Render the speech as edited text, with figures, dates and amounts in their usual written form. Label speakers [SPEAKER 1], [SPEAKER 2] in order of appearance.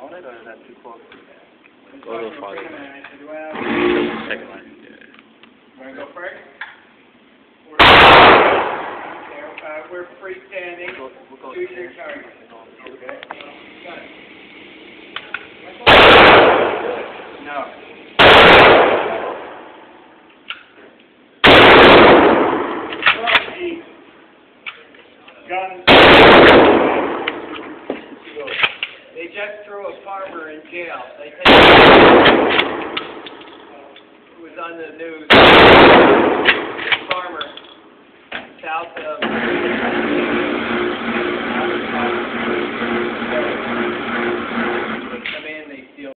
[SPEAKER 1] on it, or is that too close?
[SPEAKER 2] Go a little farther. Second line. Yeah.
[SPEAKER 3] Want to go first? We're freestanding.
[SPEAKER 1] We'll go
[SPEAKER 3] Choose your target. Okay. No. Guns. They just threw a farmer in jail. They think it was on the news. Farmer south of